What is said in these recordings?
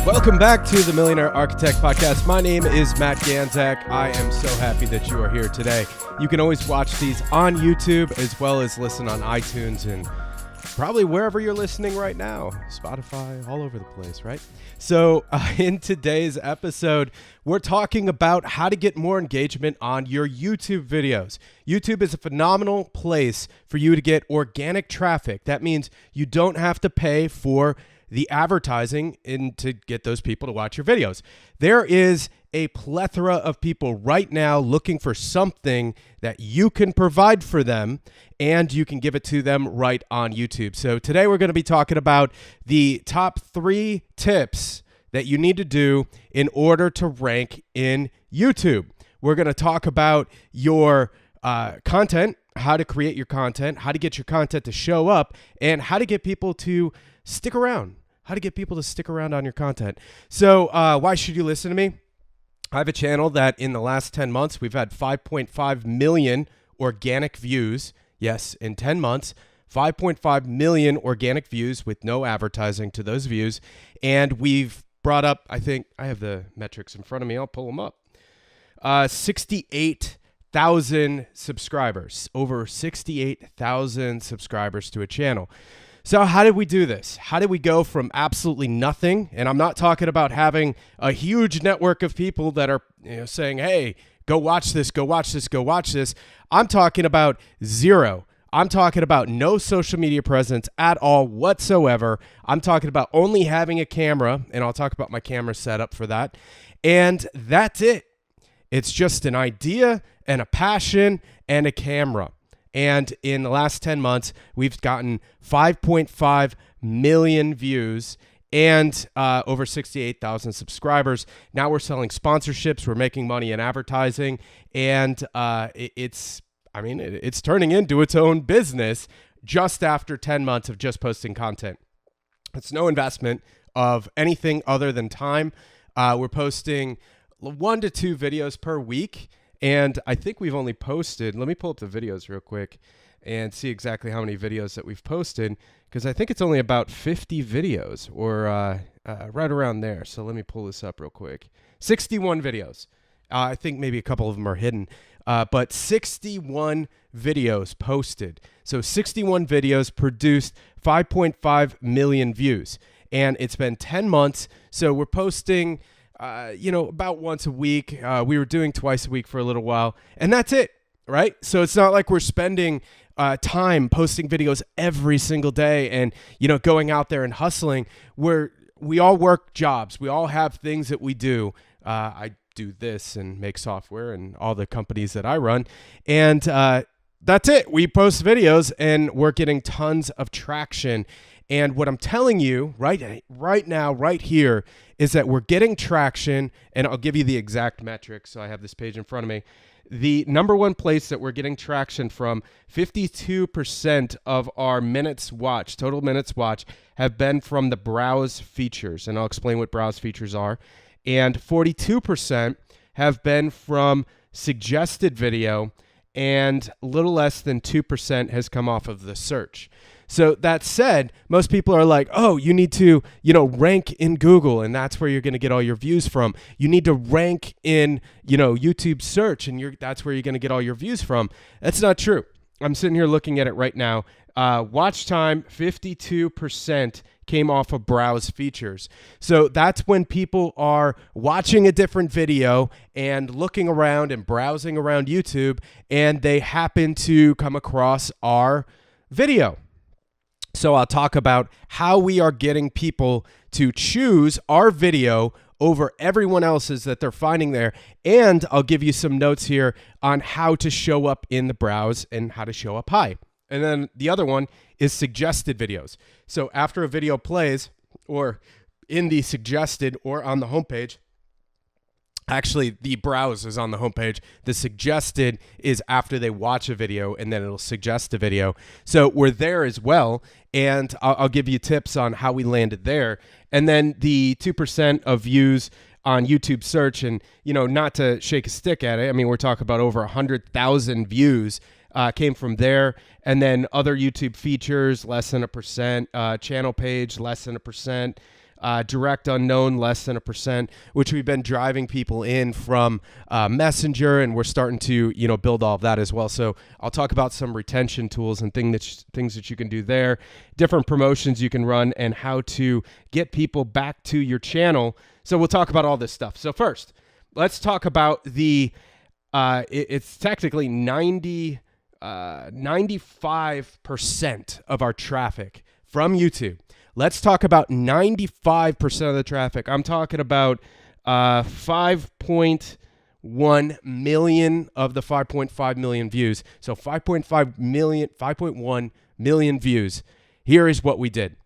Welcome back to the Millionaire Architect Podcast. My name is Matt Ganzak. I am so happy that you are here today. You can always watch these on YouTube as well as listen on iTunes and probably wherever you're listening right now. Spotify, all over the place, right? So in today's episode, we're talking about how to get more engagement on your YouTube videos. YouTube is a phenomenal place for you to get organic traffic. That means you don't have to pay for the advertising to get those people to watch your videos. There is a plethora of people right now looking for something that you can provide for them, and you can give it to them right on YouTube. So today we're going to be talking about the top 3 tips that you need to do in order to rank in YouTube. We're going to talk about your content, how to create your content, how to get your content to show up, and how to get people to stick around. How to get people to stick around on your content. So why should you listen to me? I have a channel that in the last 10 months, we've had 5.5 million organic views. Yes, in 10 months, 5.5 million organic views with no advertising to those views. And we've brought up, I think, I have the metrics in front of me. I'll pull them up. 68,000 subscribers, over 68,000 subscribers to a channel. So how did we do this? How did we go from absolutely nothing? And I'm not talking about having a huge network of people that are saying, hey, go watch this, go watch this, go watch this. I'm talking about zero. I'm talking about no social media presence at all whatsoever. I'm talking about only having a camera, and I'll talk about my camera setup for that. And that's it. It's just an idea and a passion and a camera. And in the last 10 months, we've gotten 5.5 million views and over 68,000 subscribers. Now we're selling sponsorships. We're making money in advertising. And it's turning into its own business just after 10 months of just posting content. It's no investment of anything other than time. We're posting 1 to 2 videos per week. And I think we've only posted, let me pull up the videos real quick and see exactly how many videos that we've posted, because I think it's only about 50 videos or right around there. So let me pull this up real quick. 61 videos. I think maybe a couple of them are hidden, but 61 videos posted. So 61 videos produced 5.5 million views. And it's been 10 months. So we're posting about once a week. We were doing twice a week for a little while, and that's it, right? So it's not like we're spending time posting videos every single day and, going out there and hustling. We all work jobs. We all have things that we do. I do this and make software and all the companies that I run. And that's it. We post videos and we're getting tons of traction. And what I'm telling you right now, right here, is that we're getting traction, and I'll give you the exact metrics. So I have this page in front of me. The number one place that we're getting traction from, 52% of our minutes watched, total minutes watched, have been from the browse features, and I'll explain what browse features are. And 42% have been from suggested video, and a little less than 2% has come off of the search. So that said, most people are like, oh, you need to, rank in Google, and that's where you're going to get all your views from. You need to rank in, YouTube search, and that's where you're going to get all your views from. That's not true. I'm sitting here looking at it right now. Watch time, 52% came off of browse features. So that's when people are watching a different video and looking around and browsing around YouTube, and they happen to come across our video. So I'll talk about how we are getting people to choose our video over everyone else's that they're finding there. And I'll give you some notes here on how to show up in the browse and how to show up high. And then the other one is suggested videos. So after a video plays, or in the suggested or on the homepage, actually, the browse is on the homepage. The suggested is after they watch a video, and then it'll suggest a video. So we're there as well, and I'll give you tips on how we landed there. And then the 2% of views on YouTube search, and, not to shake a stick at it, I mean, we're talking about over 100,000 views came from there. And then other YouTube features, less than 1%, channel page, less than 1%. direct unknown, less than 1%, which we've been driving people in from Messenger, and we're starting to, build all of that as well. So I'll talk about some retention tools and things that you can do there, different promotions you can run, and how to get people back to your channel. So we'll talk about all this stuff. So first, let's talk about it's technically 95% of our traffic from YouTube. Let's talk about 95% of the traffic. I'm talking about 5.1 million of the 5.5 million views. So 5.1 million views. Here is what we did.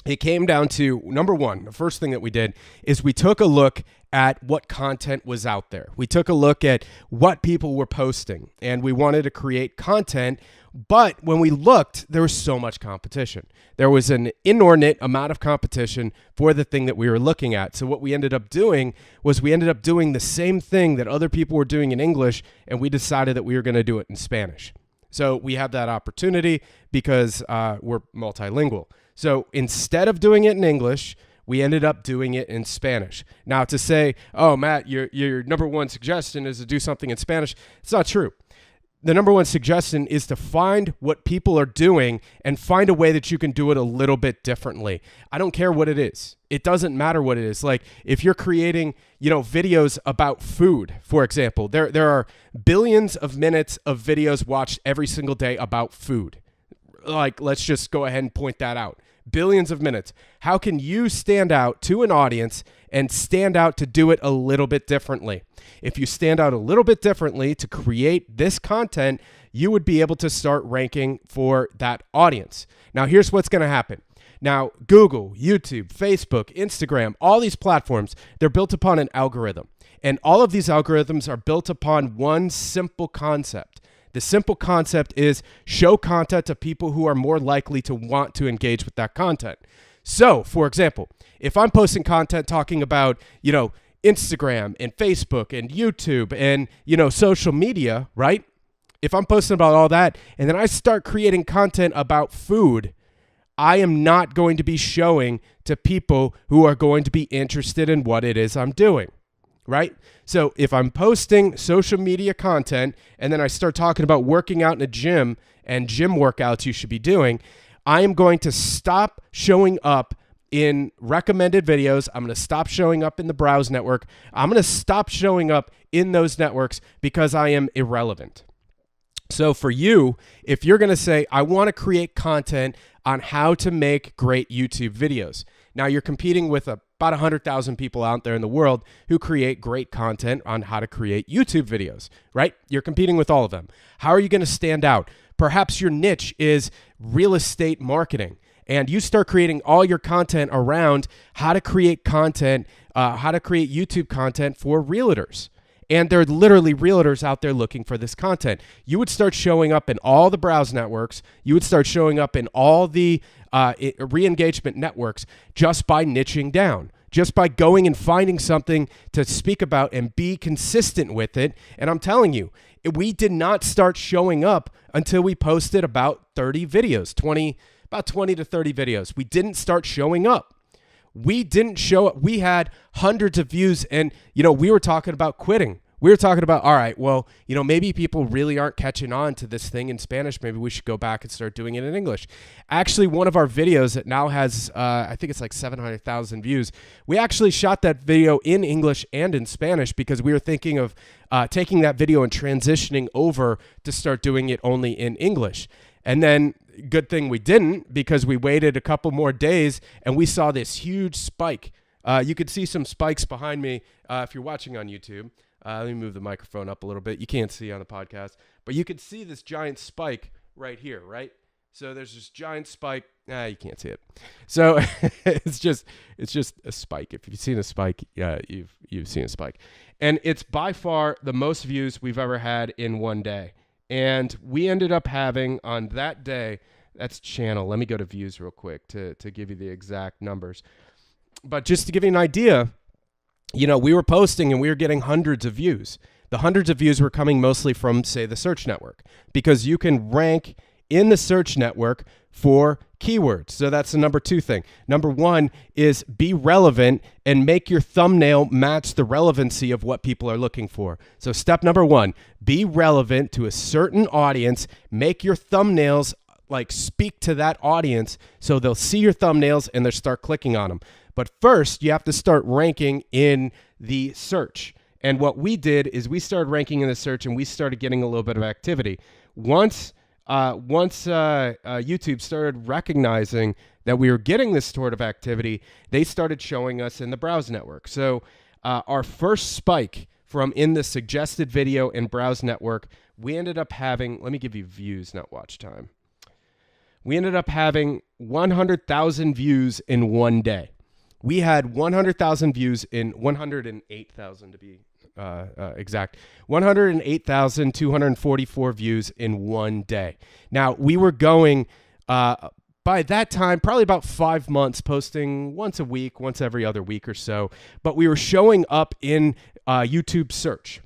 It came down to, number one, the first thing that we did is we took a look at what content was out there. We took a look at what people were posting, and we wanted to create content. But when we looked, there was so much competition. There was an inordinate amount of competition for the thing that we were looking at. So what we ended up doing was we ended up doing the same thing that other people were doing in English, and we decided that we were going to do it in Spanish. So we have that opportunity because we're multilingual. So instead of doing it in English, we ended up doing it in Spanish. Now, to say, oh, Matt, your number one suggestion is to do something in Spanish, it's not true. The number one suggestion is to find what people are doing and find a way that you can do it a little bit differently. I don't care what it is. It doesn't matter what it is. Like if you're creating, videos about food, for example, there are billions of minutes of videos watched every single day about food. Like, let's just go ahead and point that out. Billions of minutes. How can you stand out to an audience and stand out to do it a little bit differently? If you stand out a little bit differently to create this content, you would be able to start ranking for that audience. Now, here's what's going to happen. Now, Google, YouTube, Facebook, Instagram, all these platforms, they're built upon an algorithm. And all of these algorithms are built upon one simple concept. The simple concept is show content to people who are more likely to want to engage with that content. So, for example, if I'm posting content talking about, Instagram and Facebook and YouTube and, social media, right? If I'm posting about all that and then I start creating content about food, I am not going to be showing to people who are going to be interested in what it is I'm doing. Right? So if I'm posting social media content and then I start talking about working out in a gym and gym workouts you should be doing, I am going to stop showing up in recommended videos. I'm going to stop showing up in the browse network. I'm going to stop showing up in those networks because I am irrelevant. So for you, if you're going to say, I want to create content on how to make great YouTube videos. Now you're competing with about 100,000 people out there in the world who create great content on how to create YouTube videos, right? You're competing with all of them. How are you going to stand out? Perhaps your niche is real estate marketing, and you start creating all your content around how to create content, how to create YouTube content for realtors. And there are literally realtors out there looking for this content. You would start showing up in all the browse networks. You would start showing up in all the re-engagement networks just by niching down, just by going and finding something to speak about and be consistent with it. And I'm telling you, we did not start showing up until we posted about 30 videos, about 20 to 30 videos. We didn't start showing up. We didn't show up. We had hundreds of views and, we were talking about quitting. We were talking about, all right, well, maybe people really aren't catching on to this thing in Spanish. Maybe we should go back and start doing it in English. Actually, one of our videos that now has, I think it's like 700,000 views. We actually shot that video in English and in Spanish because we were thinking of taking that video and transitioning over to start doing it only in English. And then good thing we didn't, because we waited a couple more days and we saw this huge spike. You could see some spikes behind me if you're watching on YouTube. Let me move the microphone up a little bit. You can't see on the podcast, but you could see this giant spike right here, right? So there's this giant spike. You can't see it. So it's just a spike. If you've seen a spike, you've seen a spike. And it's by far the most views we've ever had in one day. And we ended up having on that day, that's channel. Let me go to views real quick to give you the exact numbers. But just to give you an idea, we were posting and we were getting hundreds of views. The hundreds of views were coming mostly from, say, the search network, because you can rank in the search network for keywords. So that's the number 2 thing. Number 1 is be relevant and make your thumbnail match the relevancy of what people are looking for. So step number 1, be relevant to a certain audience, make your thumbnails like speak to that audience so they'll see your thumbnails and they'll start clicking on them. But first, you have to start ranking in the search. And what we did is we started ranking in the search and we started getting a little bit of activity. Once YouTube started recognizing that we were getting this sort of activity, they started showing us in the browse network. So our first spike from in the suggested video and browse network, we ended up having, let me give you views, not watch time. We ended up having 100,000 views in one day. We had 100,000 views in 108,000 to be exact, 108,244 views in one day. Now, we were going, by that time, probably about 5 months, posting once a week, once every other week or so, but we were showing up in YouTube search.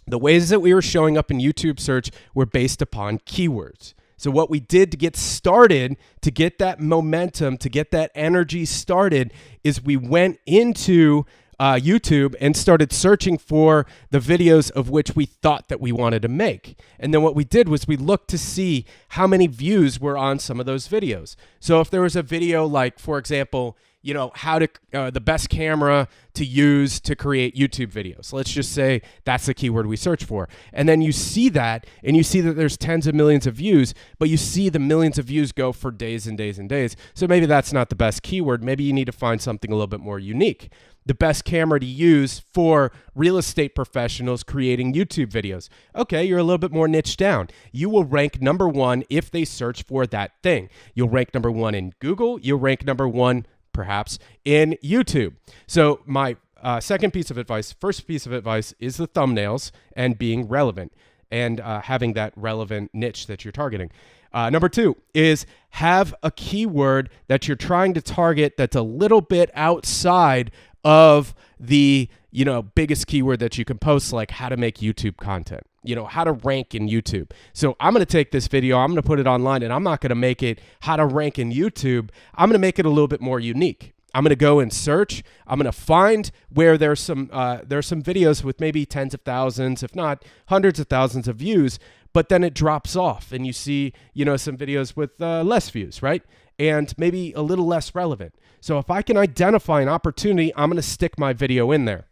The ways that we were showing up in YouTube search were based upon keywords. So what we did to get started, to get that momentum, to get that energy started, is we went into YouTube and started searching for the videos of which we thought that we wanted to make. And then what we did was we looked to see how many views were on some of those videos. So if there was a video like, for example, you know, how to the best camera to use to create YouTube videos. Let's just say that's the keyword we search for. And then you see that, and you see that there's tens of millions of views, but you see the millions of views go for days and days and days. So maybe that's not the best keyword. Maybe you need to find something a little bit more unique. The best camera to use for real estate professionals creating YouTube videos. Okay, you're a little bit more niche down. You will rank number 1 if they search for that thing. You'll rank number 1 in Google. You'll rank number 1 perhaps in YouTube. So my first piece of advice is the thumbnails and being relevant and having that relevant niche that you're targeting. Number 2 is have a keyword that you're trying to target that's a little bit outside of the, you know, biggest keyword that you can post, like how to make YouTube content, you know, how to rank in YouTube. So I'm going to take this video, I'm going to put it online, and I'm not going to make it how to rank in YouTube. I'm going to make it a little bit more unique. I'm going to go and search. I'm going to find where there's some videos with maybe tens of thousands, if not hundreds of thousands of views, but then it drops off and you see, you know, some videos with less views, right? And maybe a little less relevant. So if I can identify an opportunity, I'm going to stick my video in there.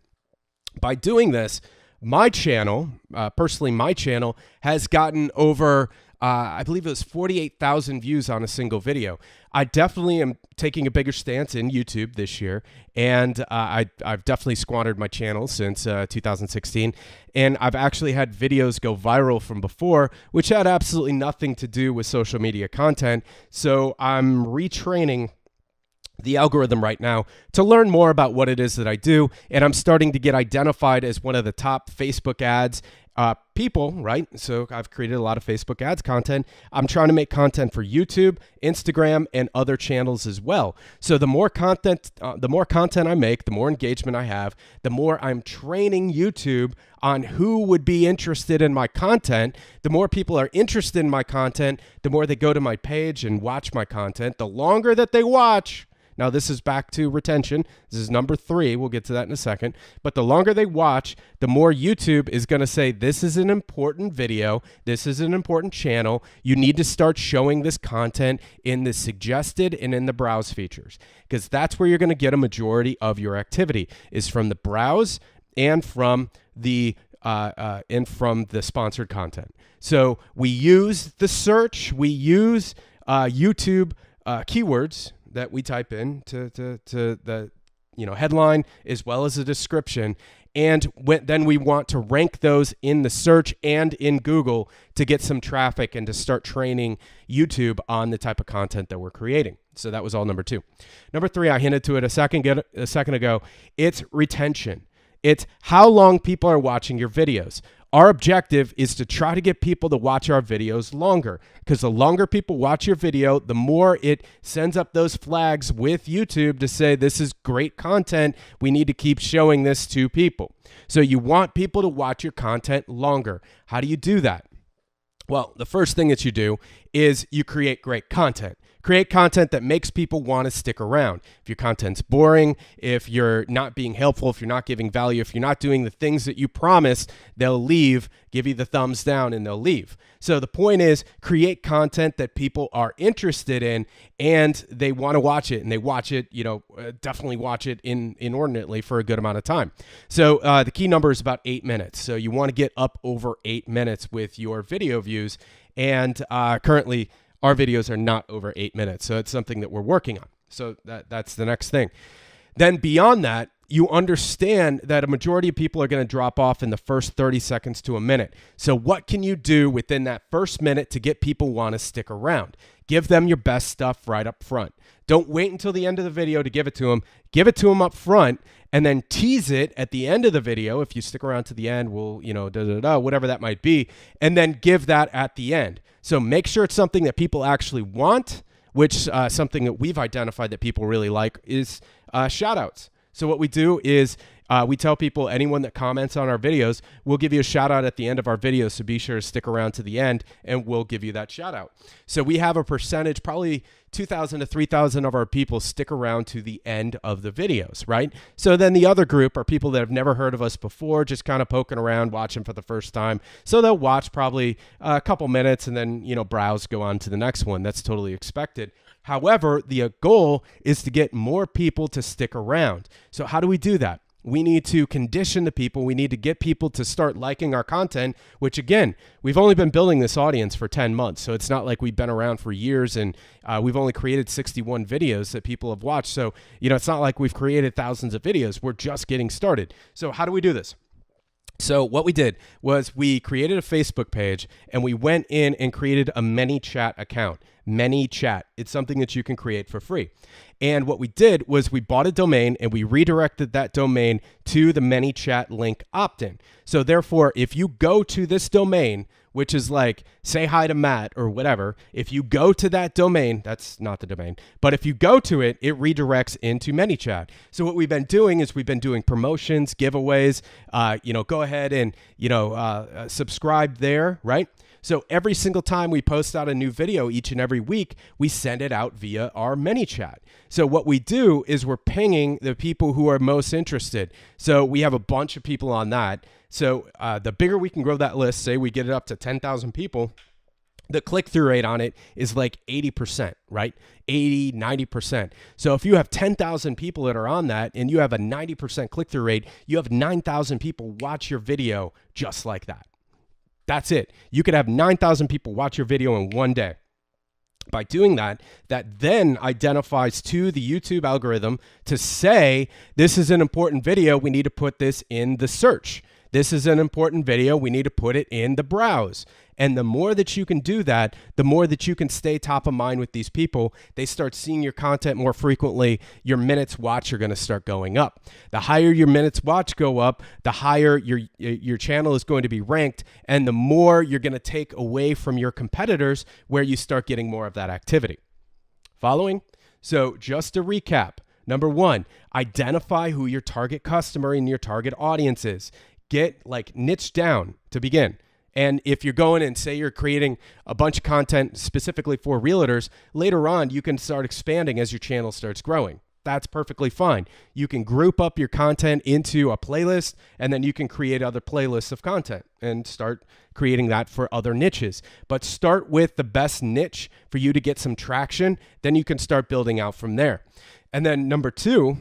By doing this, my channel, personally my channel, has gotten over, I believe it was 48,000 views on a single video. I definitely am taking a bigger stance in YouTube this year, and I've definitely squandered my channel since 2016, and I've actually had videos go viral from before, which had absolutely nothing to do with social media content, so I'm retraining the algorithm right now to learn more about what it is that I do, and I'm starting to get identified as one of the top Facebook ads people, right? So I've created a lot of Facebook ads content. I'm trying to make content for YouTube, Instagram, and other channels as well. So the more content I make, the more engagement I have, the more I'm training YouTube on who would be interested in my content. The more people are interested in my content, the more they go to my page and watch my content. The longer that they watch, now, this is back to retention. This is number 3. We'll get to that in a second. But the longer they watch, the more YouTube is going to say, this is an important video. This is an important channel. You need to start showing this content in the suggested and in the browse features, because that's where you're going to get a majority of your activity is from the browse and from the sponsored content. So we use the search. We use YouTube keywords that we type in to the headline as well as the description, and then we want to rank those in the search and in Google to get some traffic and to start training YouTube on the type of content that we're creating. So that was all number 2. Number 3, I hinted to it a second ago. It's retention. It's how long people are watching your videos. Our objective is to try to get people to watch our videos longer, because the longer people watch your video, the more it sends up those flags with YouTube to say, this is great content. We need to keep showing this to people. So you want people to watch your content longer. How do you do that? Well, the first thing that you do is you create great content. Create content that makes people want to stick around. If your content's boring, if you're not being helpful, if you're not giving value, if you're not doing the things that you promised, they'll leave, give you the thumbs down, and they'll leave. So the point is, create content that people are interested in and they want to watch it, and they watch it, definitely watch it inordinately for a good amount of time. So the key number is about 8 minutes. So you want to get up over 8 minutes with your video views. And currently, our videos are not over 8 minutes. So it's something that we're working on. So that's the next thing. Then beyond that, you understand that a majority of people are going to drop off in the first 30 seconds to a minute. So what can you do within that first minute to get people want to stick around? Give them your best stuff right up front. Don't wait until the end of the video to give it to them. Give it to them up front and then tease it at the end of the video. If you stick around to the end, we'll, whatever that might be, and then give that at the end. So make sure it's something that people actually want, which something that we've identified that people really like is shoutouts. So what we do is we tell people, anyone that comments on our videos, we'll give you a shout out at the end of our videos. So be sure to stick around to the end and we'll give you that shout out. So we have a percentage, probably 2,000 to 3,000 of our people stick around to the end of the videos, right? So then the other group are people that have never heard of us before, just kind of poking around, watching for the first time. So they'll watch probably a couple minutes and then, browse, go on to the next one. That's totally expected. However, the goal is to get more people to stick around. So how do we do that? We need to condition the people. We need to get people to start liking our content, which again, we've only been building this audience for 10 months. So it's not like we've been around for years and we've only created 61 videos that people have watched. So, it's not like we've created thousands of videos. We're just getting started. So how do we do this? So what we did was we created a Facebook page and we went in and created a ManyChat account. ManyChat. It's something that you can create for free. And what we did was we bought a domain and we redirected that domain to the ManyChat link opt-in. So therefore, if you go to this domain, which is like say hi to Matt or whatever, if you go to that domain, that's not the domain, but if you go to it, it redirects into ManyChat. So what we've been doing is we've been doing promotions, giveaways, go ahead and, subscribe there, right? So every single time we post out a new video each and every week, we send it out via our ManyChat. So what we do is we're pinging the people who are most interested. So we have a bunch of people on that. So the bigger we can grow that list, say we get it up to 10,000 people, the click-through rate on it is like 80%, right? 80, 90%. So if you have 10,000 people that are on that and you have a 90% click-through rate, you have 9,000 people watch your video just like that. That's it. You could have 9,000 people watch your video in one day. By doing that, that then identifies to the YouTube algorithm to say, this is an important video. We need to put this in the search. This is an important video. We need to put it in the browse. And the more that you can do that, the more that you can stay top of mind with these people. They start seeing your content more frequently. Your minutes watch are going to start going up. The higher your minutes watch go up, the higher your channel is going to be ranked, and the more you're going to take away from your competitors where you start getting more of that activity. Following? So just to recap, number one, identify who your target customer and your target audience is. Get niche down to begin. And if you're going and say you're creating a bunch of content specifically for realtors, later on, you can start expanding as your channel starts growing. That's perfectly fine. You can group up your content into a playlist, and then you can create other playlists of content and start creating that for other niches. But start with the best niche for you to get some traction. Then you can start building out from there. And then number two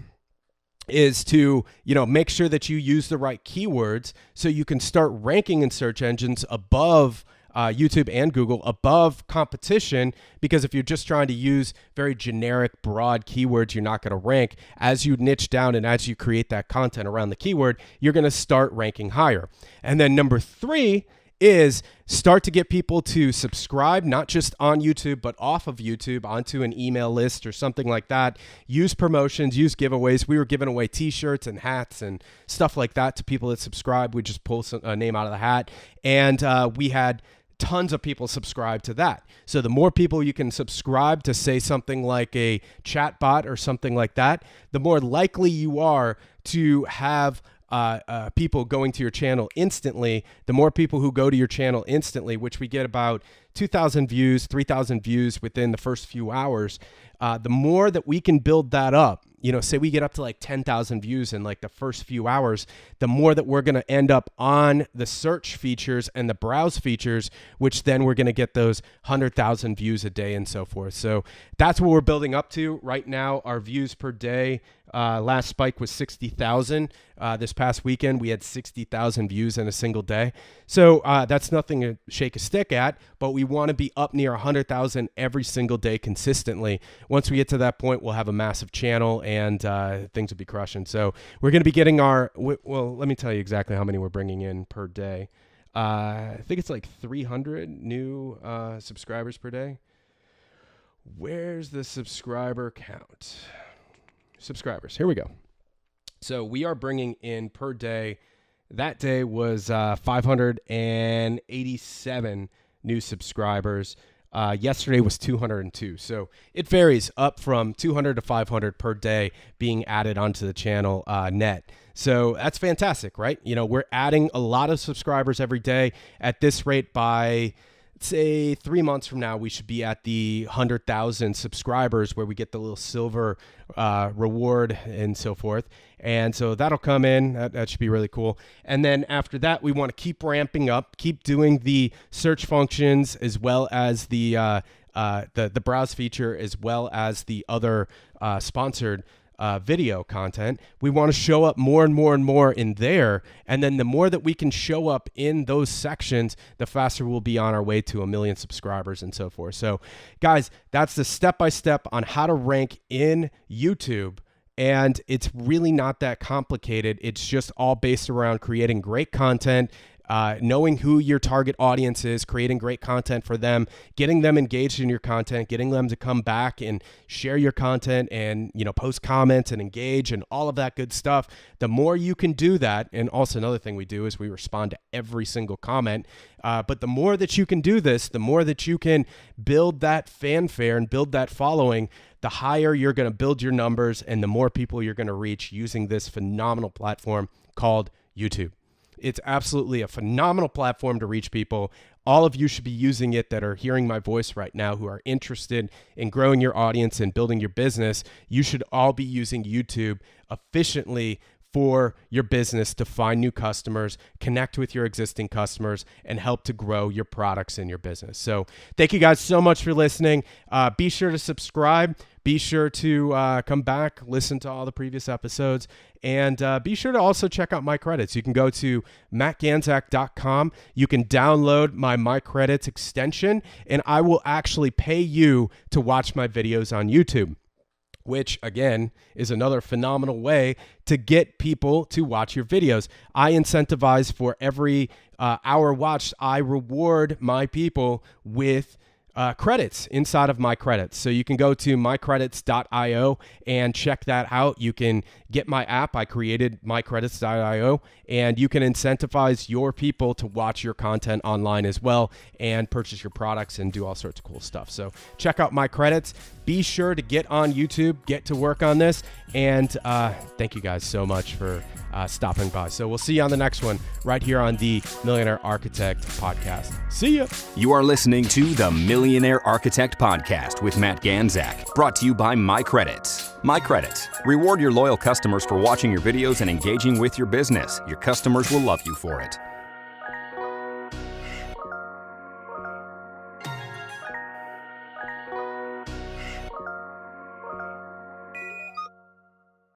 is to, make sure that you use the right keywords so you can start ranking in search engines above YouTube and Google, above competition, because if you're just trying to use very generic, broad keywords, you're not going to rank. As you niche down and as you create that content around the keyword, you're going to start ranking higher. And then number three is start to get people to subscribe, not just on YouTube, but off of YouTube onto an email list or something like that. Use promotions, use giveaways. We were giving away t-shirts and hats and stuff like that to people that subscribe. We just pull a name out of the hat. And we had tons of people subscribe to that. So the more people you can subscribe to, say something like a chat bot or something like that, the more likely you are to have people going to your channel instantly, the more people who go to your channel instantly, which we get about 2,000 views, 3,000 views within the first few hours, the more that we can build that up, say we get up to like 10,000 views in like the first few hours, the more that we're going to end up on the search features and the browse features, which then we're going to get those 100,000 views a day and so forth. So that's what we're building up to right now. Our views per day, last spike was 60,000. This past weekend, we had 60,000 views in a single day. So that's nothing to shake a stick at, but we want to be up near 100,000 every single day consistently. Once we get to that point, we'll have a massive channel and things will be crushing. So we're going to be getting let me tell you exactly how many we're bringing in per day. I think it's like 300 new subscribers per day. Where's the subscriber count? Subscribers. Here we go. So we are bringing in per day. That day was 587 new subscribers. Yesterday was 202. So it varies up from 200 to 500 per day being added onto the channel net. So that's fantastic, right? We're adding a lot of subscribers every day. At this rate, by say 3 months from now, we should be at the 100,000 subscribers where we get the little silver reward and so forth. And so that'll come in. That should be really cool. And then after that, we want to keep ramping up, keep doing the search functions as well as the browse feature, as well as the other sponsored video content. We want to show up more and more and more in there. And then the more that we can show up in those sections, the faster we'll be on our way to 1 million subscribers and so forth. So guys, that's the step-by-step on how to rank in YouTube. And it's really not that complicated. It's just all based around creating great content, knowing who your target audience is, creating great content for them, getting them engaged in your content, getting them to come back and share your content and, post comments and engage and all of that good stuff. The more you can do that, and also another thing we do is we respond to every single comment. But the more that you can do this, the more that you can build that fanfare and build that following, the higher you're going to build your numbers and the more people you're going to reach using this phenomenal platform called YouTube. It's absolutely a phenomenal platform to reach people. All of you should be using it that are hearing my voice right now, who are interested in growing your audience and building your business. You should all be using YouTube efficiently for your business to find new customers, connect with your existing customers, and help to grow your products in your business. So thank you guys so much for listening. Be sure to subscribe. Be sure to come back, listen to all the previous episodes, and be sure to also check out My Credits. You can go to mattganzak.com. You can download my Credits extension, and I will actually pay you to watch my videos on YouTube, which again is another phenomenal way to get people to watch your videos. I incentivize for every hour watched. I reward my people with credits inside of My Credits. So you can go to mycredits.io and check that out. You can get my app. I created mycredits.io, and you can incentivize your people to watch your content online as well and purchase your products and do all sorts of cool stuff. So check out My Credits. Be sure to get on YouTube, get to work on this, and thank you guys so much for stopping by. So we'll see you on the next one right here on the Millionaire Architect Podcast. See ya. You are listening to the Millionaire Architect Podcast with Matt Ganzak, brought to you by My Credits. My Credits. Reward your loyal customers for watching your videos and engaging with your business. Your customers will love you for it.